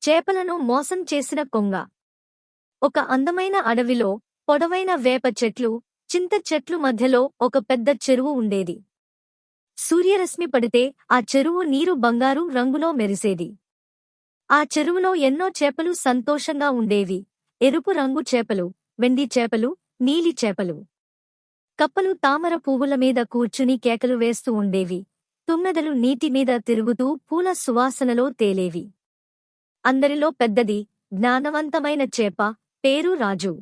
చేపలను మోసం చేసిన కొంగ. ఒక అందమైన అడవిలో పొడవైన వేప చెట్లు, చింత చెట్లు మధ్యలో ఒక పెద్ద చెరువు ఉండేది. సూర్యరశ్మి పడితే ఆ చెరువు నీరు బంగారు రంగులో మెరిసేది. ఆ చెరువులో ఎన్నో చేపలు సంతోషంగా ఉండేవి. ఎరుపు రంగు చేపలు, వెండి చేపలు, నీలి చేపలు. కప్పలు తామర పువ్వుల మీద కూర్చుని కేకలు వేస్తూ ఉండేవి. తుమ్మెదలు నీటి మీద తిరుగుతూ పూల సువాసనలో తేలేవి. అందరిలో పెద్దది, జ్ఞానవంతమైన చేప, పేరు రాజు.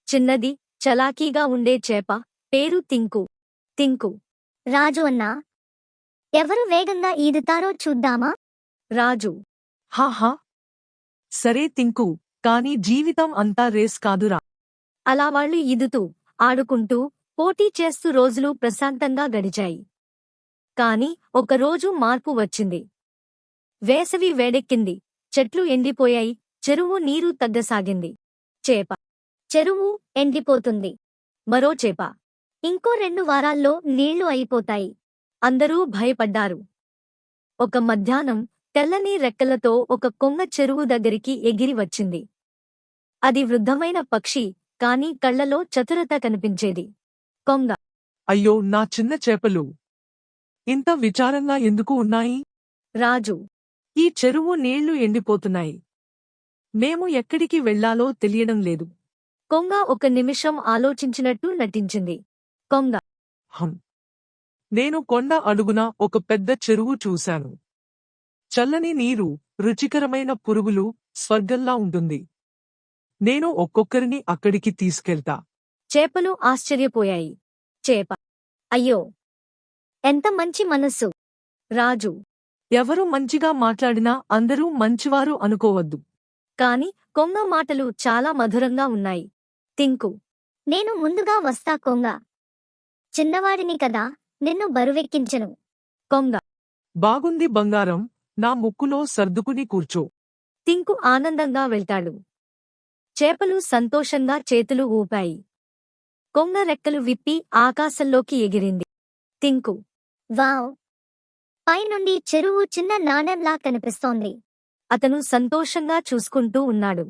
చిన్నది, చలాకీగా ఉండే చేప, పేరు తింకు. తింకు. రాజు అన్నా, ఎవరు వేగంగా ఈదుతారో చూద్దామా? రాజు. హాహా, సరే తింకు, కాని జీవితం అంతా రేస్ కాదురా. అలా వాళ్ళు ఈదుతూ, ఆడుకుంటూ, పోటీ చేస్తూ రోజులు ప్రశాంతంగా గడిచాయి. కాని ఒకరోజు మార్పు వచ్చింది. వేసవి వేడెక్కింది. చెట్లు ఎండిపోయాయి. చెరువు నీరు తగ్గసాగింది. చేప. చెరువు ఎండిపోతుంది. మరో చేప. ఇంకో 2 వారాల్లో నీళ్లు అయిపోతాయి. అందరూ భయపడ్డారు. ఒక మధ్యాహ్నం తెల్లని రెక్కలతో ఒక కొంగ చెరువు దగ్గరికి ఎగిరి వచ్చింది. అది వృద్ధమైన పక్షి, కాని కళ్లలో చతురత కనిపించేది. కొంగ. అయ్యో నా చిన్న చేపలు, ఇంత విచారంగా ఎందుకు ఉన్నాయి? రాజు. ఈ చెరువు నీళ్లు ఎండిపోతున్నాయి. మేము ఎక్కడికి వెళ్లాలో తెలియడం లేదు. కొంగ ఒక నిమిషం ఆలోచించినట్టు నటించింది. కొంగ. హం. నేను కొండ అడుగున ఒక పెద్ద చెరువు చూశాను. చల్లని నీరు, రుచికరమైన పురుగులు, స్వర్గంలా ఉంటుంది. నేను ఒక్కొక్కరిని అక్కడికి తీసుకెళ్తా. చేపలు ఆశ్చర్యపోయాయి. చేప. అయ్యో, ఎంత మంచి మనస్సు! రాజు. ఎవరు మంచిగా మాట్లాడినా అందరూ మంచివారు అనుకోవద్దు. కాని కొంగ మాటలు చాలా మధురంగా ఉన్నాయి. తింకు. నేను ముందుగా వస్తా కొంగ. చిన్నవాడిని కదా, నిన్ను బరువెక్కించను. కొంగ. బాగుంది బంగారం, నా ముక్కులో సర్దుకుని కూర్చో. తింకు ఆనందంగా వెళ్తాడు. చేపలు సంతోషంగా చేతులు ఊపాయి. కొంగ రెక్కలు విప్పి ఆకాశంలోకి ఎగిరింది. తింకు. వావ్! పైనుండి చెరువు చిన్న నాణెంలా కనిపిస్తోంది. అతను సంతోషంగా చూసుకుంటూ ఉన్నాడు.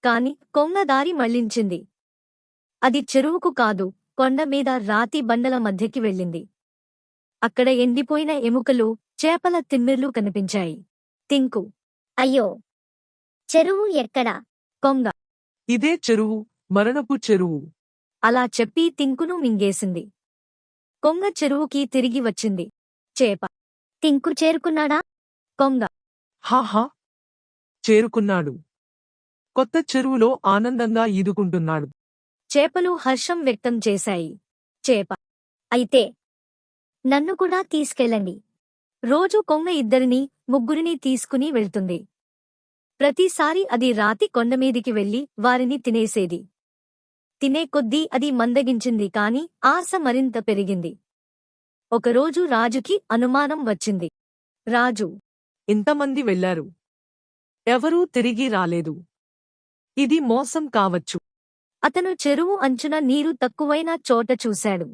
కాని కొంగ దారి మళ్లించింది. అది చెరువుకు కాదు, కొండమీద రాతి బండల మధ్యకి వెళ్ళింది. అక్కడ ఎండిపోయిన ఎముకలు, చేపల తిమ్మిర్లు కనిపించాయి. తింకు. అయ్యో, చెరువు ఎక్కడా? కొంగ. ఇదే చెరువు, మరణపు చెరువు. అలా చెప్పి తింకును మింగేసింది. కొంగ చెరువుకి తిరిగి వచ్చింది. చేప. తింకు చేరుకున్నాడా? కొంగ. హాహా, చేరుకున్నాడు. కొత్త చెరువులో ఆనందంగా ఈదుకుంటున్నాడు. చేపలు హర్షం వ్యక్తం చేశాయి. చేప. అయితే నన్ను కూడా తీసుకెళ్ళండి. రోజూ కొంగ 2, 3 తీసుకుని వెళ్తుంది. ప్రతిసారి అది రాతి కొండమీదికి వెళ్లి వారిని తినేసేది. తినే కొద్దీ అది మందగించింది కాని ఆశ మరింత పెరిగింది. ఒకరోజు రాజుకి అనుమానం వచ్చింది. రాజు. ఇంతమంది వెళ్లారు, ఎవరూ తిరిగి రాలేదు. ఇది మోసం కావచ్చు. అతను చెరువు అంచున నీరు తక్కువైన చోట చూశాడు.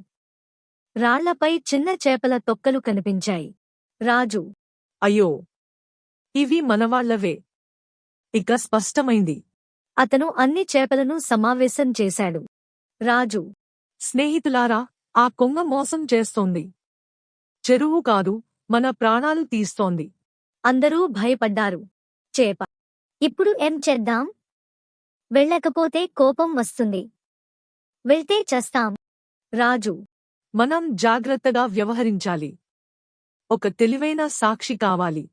రాళ్లపై చిన్న చేపల తొక్కలు కనిపించాయి. రాజు. అయ్యో, ఇవి మనవాళ్లవే. ఇక స్పష్టమైంది. అతను అన్ని చేపలను సమావేశం చేశాడు. రాజు. స్నేహితులారా, ఆ కొంగ మోసం చేస్తోంది. చెరువు కాదు, మన ప్రాణాలు తీస్తోంది. అందరూ భయపడ్డారు. చేప. ఇప్పుడు ఏం చేద్దాం? వెళ్ళకపోతే కోపం వస్తుంది. వెళ్తే చస్తాం. రాజు. మనం జాగ్రత్తగా వ్యవహరించాలి. ఒక తెలివైన సాక్షి కావాలి.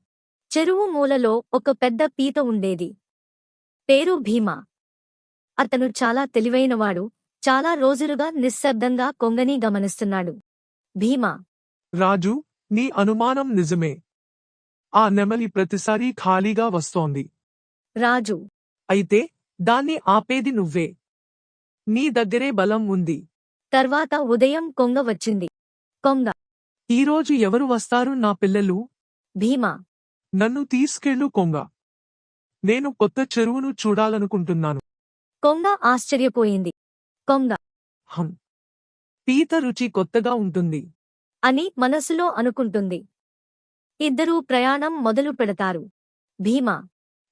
చెరువు మూలలో ఒక పెద్ద పీత ఉండేది. పేరు భీమా. అతను చాలా తెలివైనవాడు. చాలా రోజులుగా నిశ్శబ్దంగా కొంగని గమనిస్తున్నాడు. భీమా. రాజు, నీ అనుమానం నిజమే. ఆ నెమలి ప్రతిసారీ ఖాళీగా వస్తోంది. రాజు. అయితే దాన్ని ఆపేది నువ్వే. నీ దగ్గరే బలం ఉంది. తర్వాత ఉదయం కొంగ వచ్చింది. కొంగ. ఈరోజు ఎవరు వస్తారు నా పిల్లలు? భీమా. నన్ను తీసుకెళ్ళు కొంగ. నేను కొత్త చెరువును చూడాలనుకుంటున్నాను. కొంగ ఆశ్చర్యపోయింది. కొంగ. హం. పీత రుచి కొత్తగా ఉంటుంది అని మనసులో అనుకుంటుంది. ఇద్దరూ ప్రయాణం మొదలు పెడతారు. భీమా.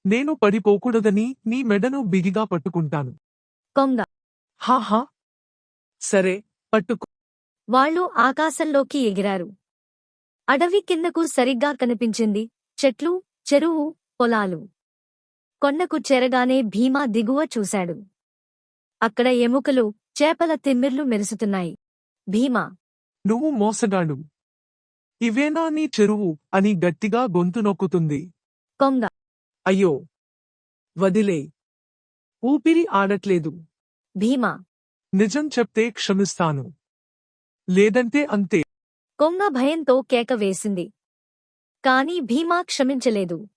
నేను పడిపోకూడదని నీ మెడను బిగిగా పట్టుకుంటాను. కొంగ. హాహా. సరే, పట్టుకో. వాళ్ళు ఆకాశంలోకి ఎగిరారు. అడవి కిందకు సరిగ్గా కనిపించింది. చెట్లు, చెరువు, పొలాలు. కొండకు చేరగానే భీమా దిగువ చూశాడు. అక్కడ ఎముకలు, చేపల తిమ్మిర్లు మెరుసుతున్నాయి. భీమా. నువ్వు మోసగాడు. ఇవేనా నీ చెరువు అని గట్టిగా గొంతు నొక్కుతుంది. కొంగ. అయ్యో. వదిలే. ఊపిరి ఆడట్లేదు. భీమా. నిజం చెప్తే క్షమిస్తాను. లేదంటే అంతే. కొంగ భయంతో కేక వేసింది. కాని భీమా క్షమించలేదు.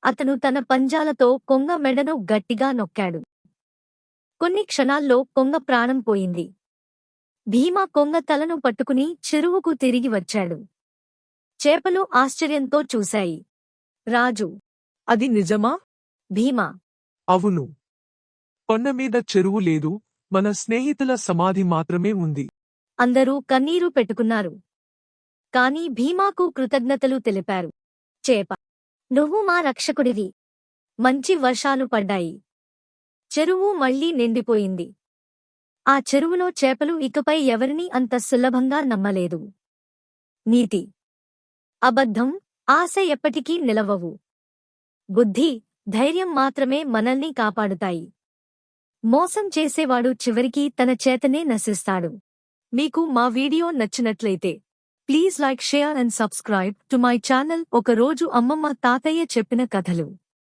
అతను తన పంజాలతో కొంగ మెడను గట్టిగా నొక్కాడు. కొన్ని క్షణాల్లో కొంగ ప్రాణం పోయింది. భీమా కొంగ తలను పట్టుకుని చెరువుకు తిరిగి వచ్చాడు. చేపలు ఆశ్చర్యంతో చూశాయి. రాజు. అది నిజమా? భీమా. అవును. కొండమీద చెరువు లేదు, మన స్నేహితుల సమాధి మాత్రమే ఉంది. అందరూ కన్నీరు పెట్టుకున్నారు. కాని భీమాకు కృతజ్ఞతలు తెలిపారు. చేప. నువ్వు మా రక్షకుడివి. మంచి వర్షాలు పడ్డాయి. చెరువు మళ్లీ నిండిపోయింది. ఆ చెరువులో చేపలు ఇకపై ఎవరినీ అంత సులభంగా నమ్మలేదు. నీతి. అబద్ధం, ఆశ ఎప్పటికీ నిలవవు. బుద్ధి, ధైర్యం మాత్రమే మనల్ని కాపాడుతాయి. మోసం చేసేవాడు చివరికి తన చేతనే నశిస్తాడు. మీకు మా వీడియో నచ్చినట్లయితే please like, share and subscribe to my channel. ఒక రోజు అమ్మమ్మ తాతయ్య చెప్పిన కథలు.